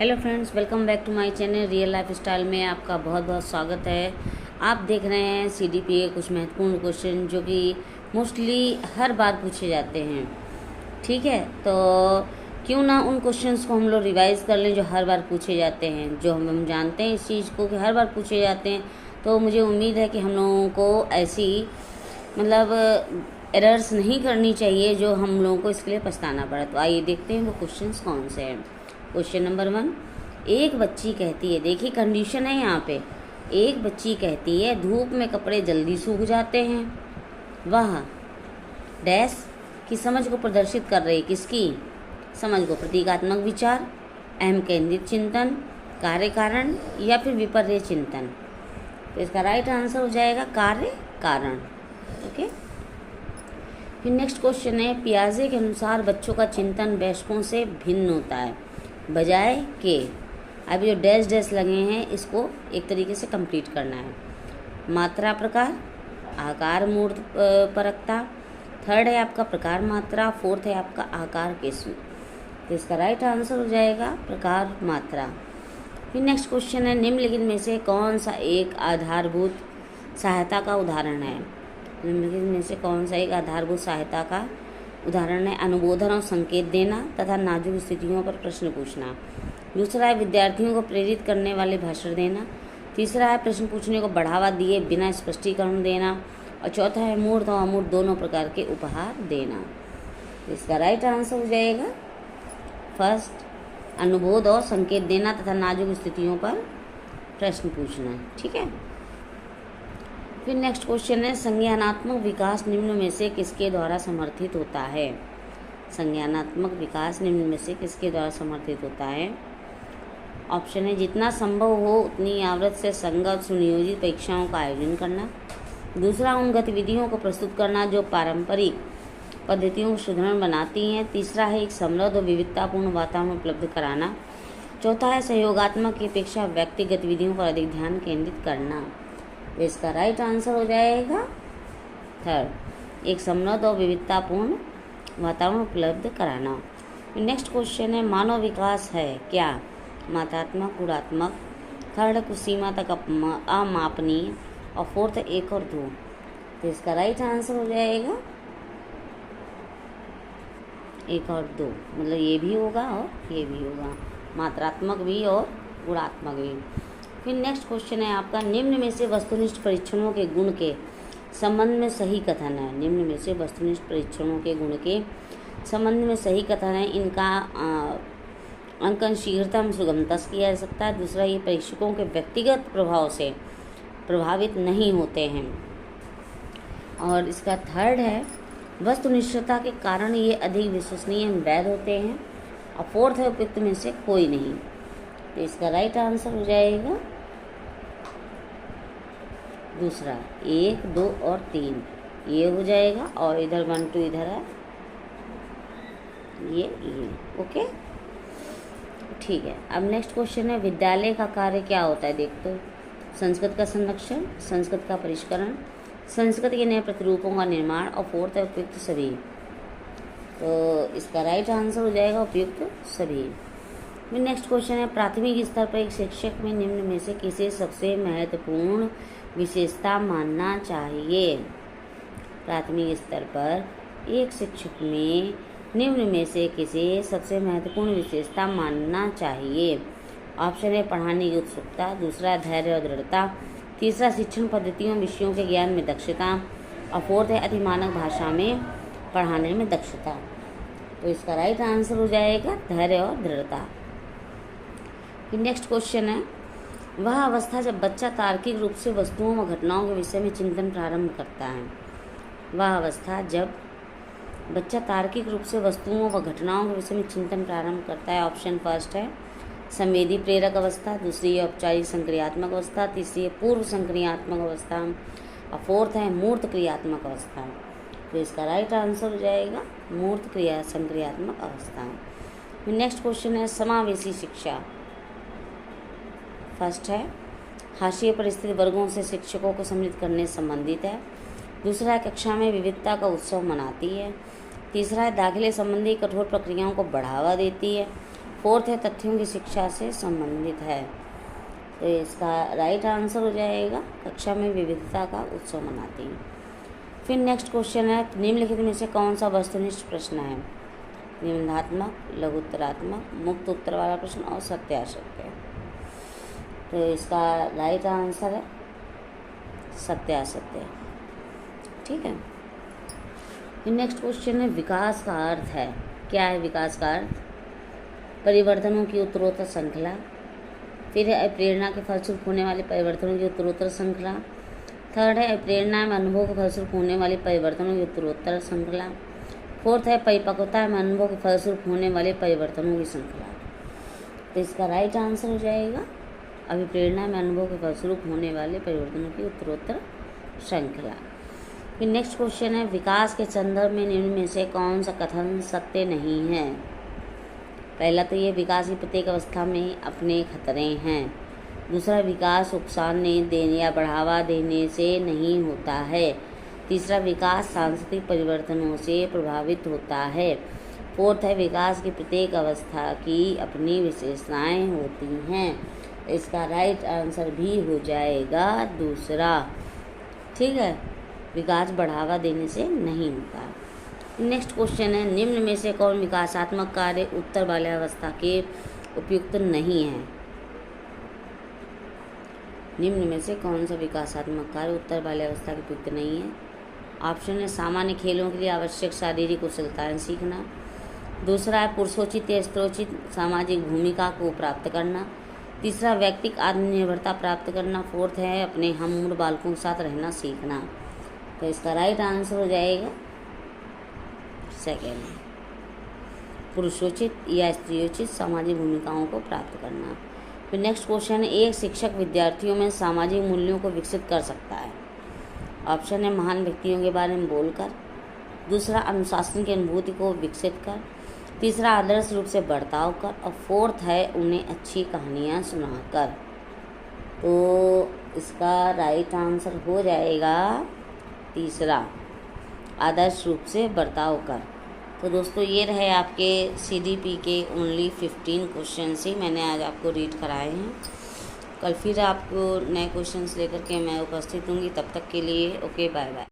Hello friends, welcome back to my channel real lifestyle में आपका बहुत बहुत स्वागत है। आप देख रहे हैं सीडीपीए कुछ महत्वपूर्ण क्वेश्चन जो कि मोस्टली हर बार पूछे जाते हैं। ठीक है, तो क्यों ना उन क्वेश्चंस को हम लोग रिवाइज कर लें जो हर बार पूछे जाते हैं, जो हम जानते हैं इस चीज़ को कि हर बार पूछे जाते हैं। तो मुझे उम्मीद है कि हम लोगों को ऐसी एरर्स नहीं करनी चाहिए जो हम लोगों को इसके लिए पछताना पड़ा। तो आइए देखते हैं वो क्वेश्चंस कौन से हैं। क्वेश्चन नंबर 1, एक बच्ची कहती है, देखिए कंडीशन है यहाँ पे, एक बच्ची कहती है धूप में कपड़े जल्दी सूख जाते हैं। वह डैश की समझ को प्रदर्शित कर रही, किसकी समझ को? प्रतीकात्मक विचार, अहम केंद्रित चिंतन, कार्य कारण या फिर विपर्य चिंतन। तो इसका राइट आंसर हो जाएगा कार्य कारण। ओके, फिर नेक्स्ट क्वेश्चन है, पियाजे के अनुसार बच्चों का चिंतन वयस्कों से भिन्न होता है बजाय के। अब जो डैश डैश लगे हैं इसको एक तरीके से कंप्लीट करना है। मात्रा प्रकार, आकार मूर्त परकता, थर्ड है आपका प्रकार मात्रा, फोर्थ है आपका आकार किस्म। तो इसका राइट आंसर हो जाएगा प्रकार मात्रा। फिर नेक्स्ट क्वेश्चन है, निम्नलिखित में से कौन सा एक आधारभूत सहायता का उदाहरण है? निम्नलिखित में से कौन सा एक आधारभूत सहायता का उदाहरण है? अनुबोधन और संकेत देना तथा नाजुक स्थितियों पर प्रश्न पूछना। दूसरा है विद्यार्थियों को प्रेरित करने वाले भाषण देना। तीसरा है प्रश्न पूछने को बढ़ावा दिए बिना स्पष्टीकरण देना। और चौथा है मूर्त और अमूर्त दोनों प्रकार के उपहार देना। इसका राइट आंसर हो जाएगा फर्स्ट, अनुबोध और संकेत देना तथा नाजुक स्थितियों पर प्रश्न पूछना। ठीक है, फिर नेक्स्ट क्वेश्चन है, संज्ञानात्मक विकास निम्न में से किसके द्वारा समर्थित होता है? संज्ञानात्मक विकास निम्न में से किसके द्वारा समर्थित होता है? ऑप्शन है, जितना संभव हो उतनी आवृत्ति से संगत सुनियोजित परीक्षाओं का आयोजन करना। दूसरा, उन गतिविधियों को प्रस्तुत करना जो पारंपरिक पद्धतियों को सुदृढ़ बनाती हैं। तीसरा है, एक समृद्ध और विविधतापूर्ण वातावरण उपलब्ध कराना। चौथा है, सहयोगात्मक की अपेक्षा व्यक्तिगत गतिविधियों पर अधिक ध्यान केंद्रित करना। तो इसका राइट आंसर हो जाएगा थर्ड, एक समृद्ध और विविधतापूर्ण वातावरण उपलब्ध कराना। नेक्स्ट क्वेश्चन है, मानव विकास है क्या? मात्रात्मक, गुणात्मक, थर्ड कुछ सीमा तक अमापनीय और फोर्थ एक और दो। तो इसका राइट आंसर हो जाएगा एक और दो, मतलब ये भी होगा और ये भी होगा, मात्रात्मक भी और गुणात्मक भी। फिर नेक्स्ट क्वेश्चन है आपका, निम्न में से वस्तुनिष्ठ परीक्षणों के गुण के संबंध में सही कथन है। निम्न में से वस्तुनिष्ठ परीक्षणों के गुण के संबंध में सही कथन है। इनका अंकन शीघ्रता में सुगमता से किया जा सकता है। दूसरा, ये परीक्षकों के व्यक्तिगत प्रभाव से प्रभावित नहीं होते हैं। और इसका थर्ड है, वस्तुनिष्ठता के कारण ये अधिक विश्वसनीय वैध होते हैं। और फोर्थ है, उपयुक्त में से कोई नहीं। तो इसका राइट आंसर हो जाएगा दूसरा, 1, 2 और 3 ये हो जाएगा, और इधर 1, 2 इधर है, ये। ओके, ठीक है। अब नेक्स्ट क्वेश्चन है, विद्यालय का कार्य क्या होता है? देख तो, संस्कृत का संरक्षण, संस्कृत का परिष्करण, संस्कृत के नए प्रतिरूपों का निर्माण, और फोर्थ है उपयुक्त सभी। तो इसका राइट आंसर हो जाएगा उपयुक्त सभी। फिर नेक्स्ट क्वेश्चन है, प्राथमिक स्तर पर एक शिक्षक में निम्न में से किसे सबसे महत्वपूर्ण विशेषता मानना चाहिए? प्राथमिक स्तर पर एक शिक्षक में निम्न में से किसे सबसे महत्वपूर्ण विशेषता मानना चाहिए? ऑप्शन है, पढ़ाने की उत्सुकता। दूसरा, धैर्य और दृढ़ता। तीसरा, शिक्षण पद्धतियों विषयों के ज्ञान में दक्षता। और फोर्थ है, अतिमानक भाषा में पढ़ाने में दक्षता। तो इसका राइट आंसर हो जाएगा धैर्य और दृढ़ता। फिर नेक्स्ट क्वेश्चन है, वह अवस्था जब बच्चा तार्किक रूप से वस्तुओं व घटनाओं के विषय में चिंतन प्रारंभ करता है। वह अवस्था जब बच्चा तार्किक रूप से वस्तुओं व घटनाओं के विषय में चिंतन प्रारंभ करता है। ऑप्शन फर्स्ट है संवेदी प्रेरक अवस्था, दूसरी है औपचारिक संक्रियात्मक अवस्था, तीसरी है पूर्व संक्रियात्मक अवस्था, और फोर्थ है मूर्त क्रियात्मक अवस्था। तो इसका राइट आंसर हो जाएगा मूर्त संक्रियात्मक अवस्था। फिर नेक्स्ट क्वेश्चन है, समावेशी शिक्षा। फर्स्ट है, हाशिए पर स्थित वर्गों से शिक्षकों को सम्मिलित करने से संबंधित है। दूसरा है, कक्षा में विविधता का उत्सव मनाती है। तीसरा है, दाखिले संबंधी कठोर प्रक्रियाओं को बढ़ावा देती है। फोर्थ है तथ्यों की शिक्षा से संबंधित है। तो इसका राइट आंसर हो जाएगा कक्षा में विविधता का उत्सव मनाती हैं। फिर नेक्स्ट क्वेश्चन है निम्नलिखित में से कौन सा वस्तुनिष्ठ प्रश्न है? निबंधात्मक, लघु उत्तरात्मक, मुक्त उत्तर वाला प्रश्न और सत्य असत्य। तो इसका राइट आंसर है सत्य असत्य। ठीक है। फिर नेक्स्ट क्वेश्चन है विकास का अर्थ है। क्या है विकास का अर्थ? परिवर्तनों की उत्तरोत्तर श्रृंखला। फिर है प्रेरणा के फलस्वरूप होने वाले परिवर्तनों की उत्तरोत्तर श्रृंखला। थर्ड है प्रेरणा में अनुभव के फलस्वरूप होने वाले परिवर्तनों की उत्तरोत्तर श्रृंखला। फोर्थ है परिपक्वता में अनुभव के फलस्वरूप होने वाले परिवर्तनों की श्रृंखला। तो इसका राइट आंसर हो जाएगा अभिप्रेरणा में अनुभव के फलस्वरूप होने वाले परिवर्तनों की उत्तरोत्तर श्रृंखला। फिर नेक्स्ट क्वेश्चन है विकास के संदर्भ में निम्न में से कौन सा कथन सत्य नहीं है? पहला तो ये विकास की प्रत्येक अवस्था में अपने खतरे हैं। दूसरा विकास उकसाने देने या बढ़ावा देने से नहीं होता है। तीसरा विकास सांस्कृतिक परिवर्तनों से प्रभावित होता है। फोर्थ है विकास की प्रत्येक अवस्था की अपनी विशेषताएं होती हैं। इसका राइट आंसर भी हो जाएगा दूसरा। ठीक है, विकास बढ़ावा देने से नहीं होता। नेक्स्ट क्वेश्चन है निम्न में से कौन विकासात्मक कार्य उत्तर बाल्यावस्था के उपयुक्त नहीं है? निम्न में से कौन सा विकासात्मक कार्य उत्तर बाल्यावस्था के उपयुक्त नहीं है? ऑप्शन है सामान्य खेलों के लिए आवश्यक शारीरिक कुशलताएं सीखना। दूसरा है पुरुषोचित या स्त्रोचित सामाजिक भूमिका को प्राप्त करना। तीसरा व्यक्तिगत आत्मनिर्भरता प्राप्त करना। फोर्थ है अपने हम उम्र बालकों के साथ रहना सीखना। तो इसका राइट आंसर हो जाएगा सेकेंड, पुरुषोचित या स्त्रियोचित सामाजिक भूमिकाओं को प्राप्त करना। फिर नेक्स्ट क्वेश्चन है एक शिक्षक विद्यार्थियों में सामाजिक मूल्यों को विकसित कर सकता है। ऑप्शन है महान व्यक्तियों के बारे में बोलकर। दूसरा अनुशासन की अनुभूति को विकसित कर। तीसरा आदर्श रूप से बर्ताव कर। और फोर्थ है उन्हें अच्छी कहानियाँ सुनाकर। तो इसका राइट आंसर हो जाएगा तीसरा, आदर्श रूप से बर्ताव कर। तो दोस्तों ये रहे आपके CDP के ओनली 15 क्वेश्चंस ही मैंने आज आपको रीड कराए हैं। कल फिर आपको नए क्वेश्चंस लेकर के मैं उपस्थित होंगी। तब तक के लिए ओके, बाय बाय।